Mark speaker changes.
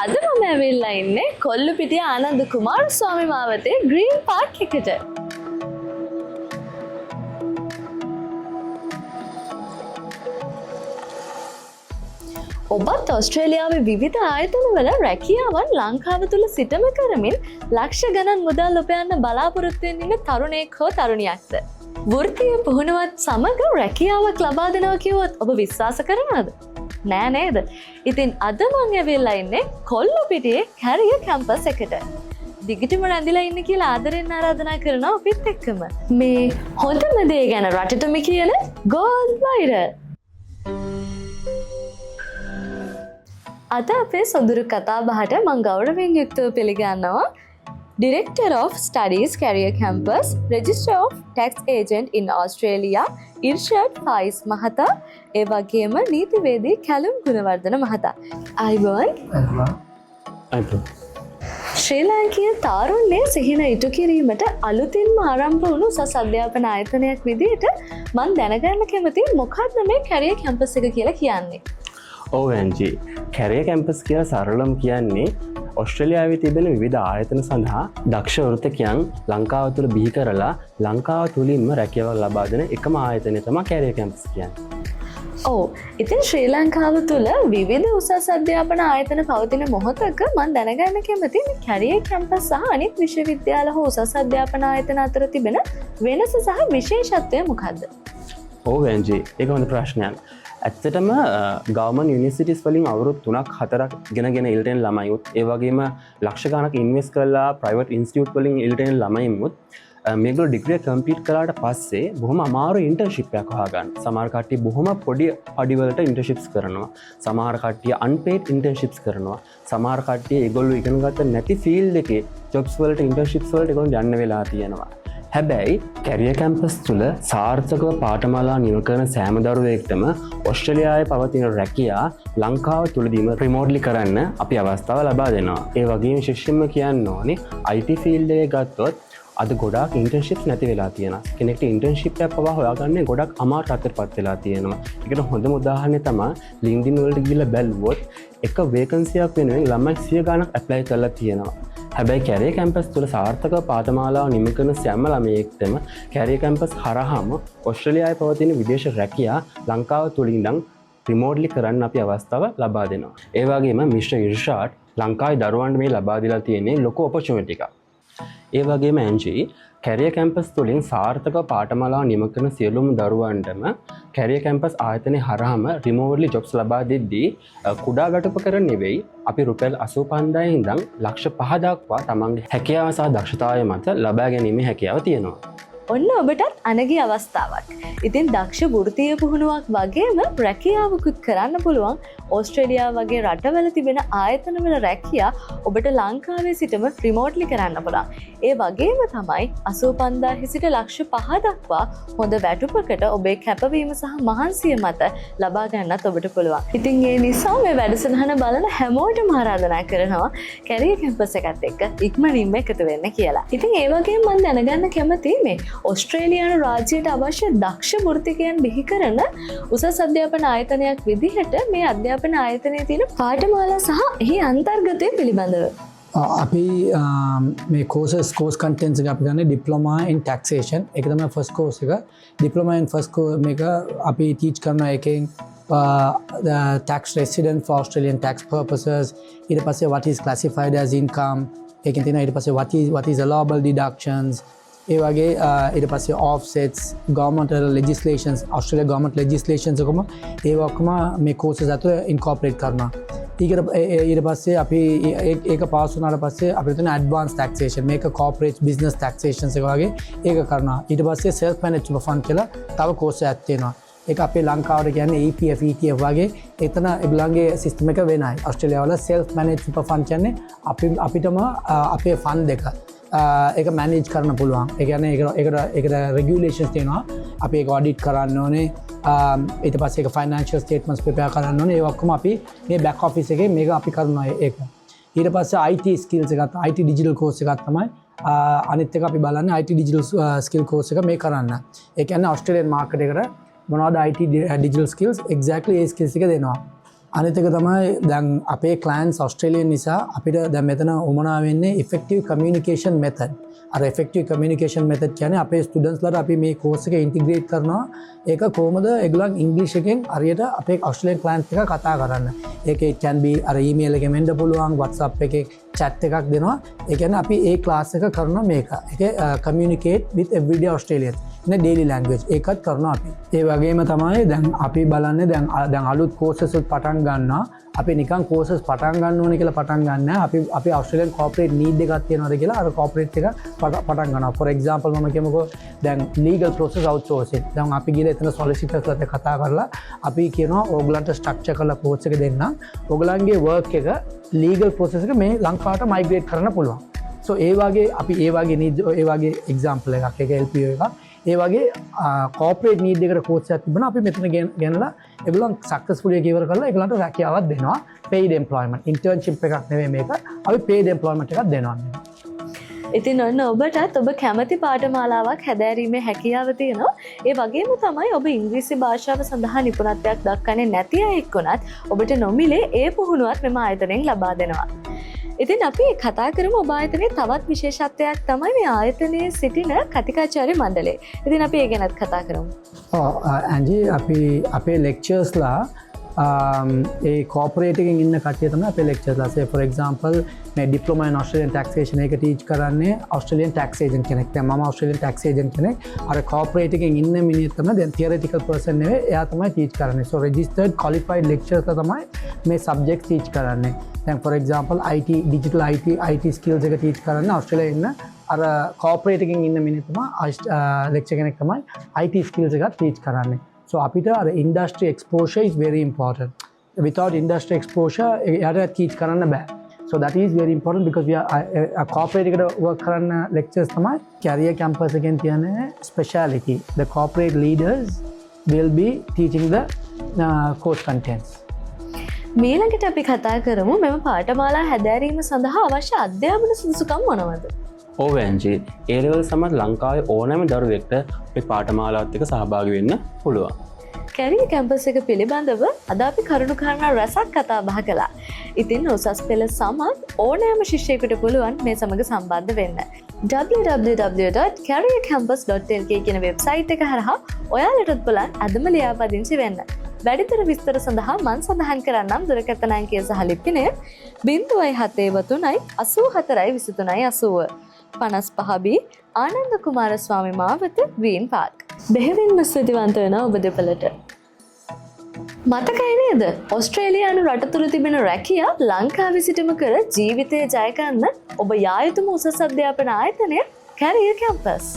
Speaker 1: අද මම ඇවිල්ලා ඉන්නේ කොල්ලුපිටිය ආනන්ද කුමාරස්වාමී මාවතේ ග්‍රීන් පාර්ක් එකට. ඔබත් ඔස්ට්‍රේලියාවේ විවිධ ආයතනවල රැකියාවන් ලංකාව තුල සිටම කරමින් ලක්ෂ ගණන් මුදල් උපයන්න බලාපොරොත්තු වෙන තරුණයෙක් හෝ තරුණියක්ද? වෘත්තීය පුහුණුවත් සමග රැකියාවක් ලබා දෙනවා කිව්වොත් ඔබ විශ්වාස කරනවද? නෑ නේද? ඉතින් අද මම ඇවිල්ලා ඉන්නේ කොල්ලුපිටියේ කැරියර් කැම්පස් එකට. දිගටම රැඳිලා ඉන්න කියලා ආදරෙන් ආරාධනා කරනවා අපිත් එක්කම. මේ හොඳම දේ ගැන රටටම කියන ගෝල් වයිරල්. අද අපේ සොඳුරු කතා බහට මම ගෞරවයෙන් යුක්තව පිළිගන්නවා Director of Studies Career Campus, Register of Tax Agent in Australia, ඉර්ෂාඩ් ෆයිස් මහතා, ඒ වගේම නීතිවේදී කැලුම් ගුණවර්ධන මහතා. අයිබෝන්. ශ්‍රී ලාංකීය තාරුණ්‍ය සිහින ඉටු කිරීමට අලුතින්ම ආරම්භ වුණු උසස් අධ්‍යාපන ආයතනයක් විදිහට මම දැනගන්න කැමතියි මොකක්ද මේ කැරියර් කැම්පස් එක කියලා කියන්නේ?
Speaker 2: ඔව් ඇන්ජි, කැරියර් කැම්පස් කියලා සරලවම කියන්නේ ඔස්ට්‍රේලියාවේ තිබෙන විවිධ ආයතන සඳහා දක්ෂ වෘත්තකයන් ලංකාව තුළ බිහි කරලා ලංකාව තුළින්ම රැකියාවක් ලබා දෙන එකම ආයතනය තමයි කැරියර් කැම්පස් කියන්නේ.
Speaker 1: ඔව්. ඉතින් ශ්‍රී ලංකාව තුළ විවිධ උසස් අධ්‍යාපන ආයතන පවතින මොහොතක මම දැනගන්න කැමතියි මේ කැරියර් කැම්පස් සහ අනිත් විශ්වවිද්‍යාල හෝ උසස් අධ්‍යාපන ආයතන අතර තිබෙන වෙනස සහ විශේෂත්වය මොකක්ද?
Speaker 2: ඔව් ඇන්ජි, ඒක හොඳ ප්‍රශ්නයක්. ඇත්තටම ගවර්න්මන්ට් යුනිවර්සිටිස් වලින් අවුරුදු 3-4ක් ගෙනගෙන ඉල්ටෙන් ළමයිුත් ඒ වගේම ලක්ෂ ගණනක් ඉන්වෙස්ට් කරලා ප්‍රයිවට් ඉන්ස්ටිටියුට් වලින් ඉල්ටෙන් ළමයිමුත් මේගොල්ලෝ ඩිග්‍රිය කම්ප්ලීට් කළාට පස්සේ බොහොම අමාරු ඉන්ටර්න්ෂිප් එකක් හොයාගන්න. සමහර කට්ටිය බොහොම පොඩි පඩිවලට ඉන්ටර්න්ෂිප්ස් කරනවා. සමහර කට්ටිය අන්පේඩ් ඉන්ටර්න්ෂිප්ස් කරනවා. සමහර කට්ටිය ඒගොල්ලෝ ඉගෙන ගත්ත නැති ෆීල්ඩ් එකේ ජොබ්ස් වලට ඉන්ටර්න්ෂිප්ස් වලට ඒගොල්ලෝ යන්න වෙලා තියෙනවා. හැබැයි කැරියර් කැම්පස් තුළ සාර්ථකව පාඨමාලා නිම කරන සෑම දරුවෙක්ටම ඔස්ට්‍රේලියාවේ පවතින රැකියා ලංකාව තුළදීම රිමෝට්ලි කරන්න අපි අවස්ථාව ලබා දෙනවා. ඒ වගේම විශේෂයෙන්ම කියන්න ඕනේ IT ෆීල්ඩ් එකේ ගත්තොත් අද ගොඩාක් ඉන්ටර්න්ෂිප්ස් නැති වෙලා තියෙනවා. කෙනෙක්ට ඉන්ටර්න්ෂිප් එකක් පවා හොයාගන්න ගොඩක් අමාරු තත්ත්වයකටපත් වෙලා තියෙනවා. ඒකට හොඳම උදාහරණය තමයි LinkedIn වලට ගිහිල්ලා බැලුවොත් එක වේකන්සියක් වෙනුවෙන් ළමයි 100 ගණක් ඇප්ලයි කරලා තියෙනවා. හැබැයි කැරියර් කැම්පස් තුළ සාර්ථකව පාඨමාලාව නිම කරන සෑම ළමයෙක්ටම කැරියර් කැම්පස් හරහාම ඔස්ට්‍රේලියාවේ පවතින විදේශ රැකියා ලංකාව තුළ ඉඳන් රිමෝට්ලි කරන්න අපි අවස්ථාව ලබා දෙනවා. ඒ වගේම මිස්ටර් ඉර්ෂාඩ් ලංකාවේ දරුවන්ට මේ ලබා දීලා තියෙන්නේ ලොකු ඔපචුනිටි එකක්. ඒ වගේම ඇන්ජි, කැරියර් කැම්පස් තුළින් සාර්ථකව පාඨමාලාව නිම කරන සියලුම දරුවන්ටම කැරියර් කැම්පස් ආයතනයේ හරහාම රිමෝට්ලි ජොබ්ස් ලබා දෙද්දී කුඩා ගැටුපකරණ නෙවෙයි අපි රුපියල් 85000 ඉඳන් ලක්ෂ 5 දක්වා තමන්ගේ හැකියාව සහ දක්ෂතාවය මත ලබා ගැනීමේ හැකියාව තියෙනවා.
Speaker 1: ඔන්න ඔබටත් අනගි අවස්ථාවක්. ඉතින් දක්ෂ වෘත්තීය පුහුණුවක් වගේම රැකියාවකුත් කරන්න පුළුවන් ඕස්ට්‍රේලියාව වගේ රටවල තිබෙන ආයතනවල රැකියා ඔබට ලංකාවේ සිටම රිමෝට්ලි කරන්න පුළුවන්. ඒ වගේම තමයි 85000 සිට ලක්ෂ 5 දක්වා හොඳ වැටුපකට ඔබේ කැපවීම සහ මහන්සිය මත ලබා ගන්නත් ඔබට පුළුවන්. ඉතින් ඒ නිසා මේ වැඩසටහන බලන හැමෝටම ආරාධනා කරනවා කැරියර් කැම්පස් එකත් එක්ක ඉක්මනින්ම එකතු වෙන්න කියලා. ඉතින් ඒ වගේම මම දැනගන්න කැමතියි මේ ඔස්ට්‍රේලියානු රාජ්‍යයට අවශ්‍ය දක්ෂ වෘත්තිකයන් බිහි කරන උසස් අධ්‍යාපන ආයතනයක් විදිහට මේ අධ්‍යාපන ආයතනයේ තියෙන පාඨමාලා සහ එහි අන්තර්ගතය පිළිබඳව
Speaker 3: අපි මේ කෝස් කන්ටෙන්ට්ස් එක අපි ගන්න ඩිප්ලෝමා ඉන් ටැක්සේෂන් එක තමයි ෆස්ට් කෝස් එක. ඩිප්ලෝමා ඉන් ෆස්ට් කෝස් මේක අපි ටීච් කරන එකෙන් tax resident for Australian tax purposes, ඊට පස්සේ what is classified as income, ඒකෙන් තියෙනවා ඊට පස්සේ what is allowable deductions, ඒ වගේ ඊට පස්සේ offsets, government legislations, Australia government legislations එකම ඒව ඔක්කොම මේ courses ඇතුළේ incorporate කරනවා. ඊට පස්සේ අපි ඒක පාස් වුණාට පස්සේ අපිට තියෙන advanced taxation, මේක corporate business taxations එක වගේ ඒක කරනවා. ඊට පස්සේ self managed super fund කියලා තව course එකක් තියෙනවා. ඒක අපේ ලංකාවට කියන්නේ EPF ETF වගේ එතන ඒගොල්ලන්ගේ සිස්ටම් එක වෙනයි. ඔස්ට්‍රේලියාව වල self managed super fund කියන්නේ අපිටම අපේ ෆන්ඩ් එක ඒක මැනේජ් කරන්න පුළුවන්. ඒ කියන්නේ ඒකට රෙගියුලේෂන්ස් තියෙනවා. අපි ඒක ඔඩිට් කරන්න ඕනේ. ඊට පස්සේ ඒක ෆයිනෑන්ෂියල් ස්ටේට්මන්ට්ස් ප්‍රෙපෙයාර් කරන්න ඕනේ. ඒ ඔක්කොම අපි මේ බෑක් ඔෆිස් එකේ මේක අපි කරනවා ඒක. ඊට පස්සේ IT ස්කිල්ස් එකක් IT ඩිජිටල් කෝස් එකක් තමයි අනිත් එක අපි බලන්නේ IT ඩිජිටල් ස්කිල් කෝස් එක මේ කරන්න. ඒ කියන්නේ ඔස්ට්‍රේලියානු මාකට් එකට මොනවද IT digital skills exactly A skills එක දෙනවා. අනිත් එක තමයි දැන් අපේ ක්ලයන්ට්ස් ඔස්ට්‍රේලියන් නිසා අපිට දැන් මෙතන උමනා වෙන්නේ effective communication method. අර effective communication method කියන්නේ අපේ ස්ටුඩන්ට්ස්ලාට අපි මේ කෝස් එක ඉන්ටිග්‍රේට් කරනවා. ඒක කොහොමද ඒගොල්ලන් ඉංග්‍රීසි එකෙන් හරියට අපේ ඔස්ට්‍රේලියන් ක්ලයන්ට්ස් එක කතා කරන්න. ඒක can be අර ඊමේල් එකෙන් වෙන්න පුළුවන්, WhatsApp එකේ chat එකක් දෙනවා. ඒ කියන්නේ අපි ඒ ක්ලාස් එක කරනවා මේක. ඒක communicate with everyday Australians in a daily language. ඒකත් කරනවා අපි. ඒ වගේම තමයි දැන් අපි බලන්නේ දැන් අලුත් courses පටන් ගන්නවා. අපි නිකන් courses පටන් ගන්න ඕනේ කියලා පටන් ගන්න නැහැ. අපි Australian corporate need එකක් තියෙනවාද කියලා අර corporate එක පටන් ගන්නවා. for example මම කියමුකෝ දැන් legal process outsourcing. දැන් අපි ගිහලා එතන solicitorsලාත් කතා කරලා අපි කියනවා ඕගලන්ට structure කරලා course එක දෙන්න. ඕගලන්ගේ work එක legal process එක මේ ලංකාවට migrate කරන්න පුළුවන්. so ඒ වගේ අපි ඒ වගේ need ඒ වගේ example එකක් ඒක LPO එකක්. ඒ වගේ corporate need එකට course එකක් තිබුණා. අපි මෙතන ගෙනලා ඒගොල්ලන් successfully එක ඉවර කරලා ඒගොල්ලන්ට රැකියාවක් දෙනවා. paid employment internship එකක් නෙවෙයි මේක. අපි paid employment එකක් දෙනවා.
Speaker 1: ඉතින් ඔන්න ඔබටත් ඔබ කැමති පාඨමාලාවක් හැදෑරීමේ හැකියාව තියෙනවා. ඒ වගේම තමයි ඔබ ඉංග්‍රීසි භාෂාව සඳහා නිපුණත්වයක් දක්වන්නේ නැති අයෙක් වුණත් ඔබට නොමිලේ ඒ පුහුණුවත් මෙම ආයතනයෙන් ලබා දෙනවා. ඉතින් අපි කතා කරමු ඔබ ආයතනයේ තවත් විශේෂත්වයක් තමයි මේ ආයතනයේ සිටින කතිකාචාර්ය මණ්ඩලය. ඉතින් අපි ඒ ගැනත් කතා කරමු.
Speaker 3: ඇන්ජි අපි අපේ ලෙක්චර්ස්ලා ඒ corporate එකකින් ඉන්න කට්ටිය තමයි අපේ lecturers. for example මේ diploma in Australian taxation එක teach කරන්නේ Australian tax agent කෙනෙක්. දැන් මම Australian tax agent කෙනෙක්. අර corporate එකකින් ඉන්න මිනිහෙක් තමයි දැන් theoretical person නෙවෙයි. එයා තමයි teach කරන්නේ. so registered qualified lecturers තමයි මේ subject teach කරන්නේ. දැන් for example IT digital IT skills එක teach කරන්නේ Australia ඉන්න අර corporate එකකින් ඉන්න මිනිහ තමයි lecturer කෙනෙක් තමයි IT skills එක teach කරන්නේ. so අපිට අර industry exposure is very important. without industry exposure එයාට teach කරන්න බෑ. so that is very important because we are a corporate එකට work කරන්න lectures තමයි career campus එකෙන් තියෙන speciality. the corporate leaders will be teaching the course contents.
Speaker 1: මීළඟට අපි කතා කරමු මෙම පාඨමාලා හැදෑරීම සඳහා අවශ්‍ය අධ්‍යාපන සුදුසුකම් මොනවද?
Speaker 2: ඕවැන්ජි ඒලෙවල් සමත් ලංකාවේ ඕනෑම දරුවෙක්ට මේ පාඨමාලාවත් එක්ක සහභාගී වෙන්න පුළුවන්.
Speaker 1: කැරිය කැම්පස් එක පිළිබඳව අද අපි කරුණු කාරණා රැසක් කතා බහ කළා. ඉතින් උසස් පෙළ සමත් ඕනෑම ශිෂ්‍යයෙකුට පුළුවන් මේ සමග සම්බන්ධ වෙන්න. www.careercampus.lk කියන වෙබ්සයිට් එක හරහා ඔයාලටත් පුළුවන් අදම ලියාපදිංචි වෙන්න. වැඩිදුර විස්තර සඳහා මන් සඳහන් කරන්නම් දුරකථන අංකය සහ ලිපිනය 073 84 23 80 55B ආනන්ද කුමාරස්වාමී මාවත ග්‍රීන් පාර්ක්. බෙහෙවින්ම ස්තුතිවන්ත වෙනවා ඔබ දෙපළට. මතකයි නේද? ඕස්ට්‍රේලියානු රට තුළ තිබෙන රැකියා ලංකාවේ සිටම කර ජීවිතය ජය ගන්න ඔබ යා යුතුම උසස් අධ්‍යාපන ආයතනය කැරියර් කැම්පස්.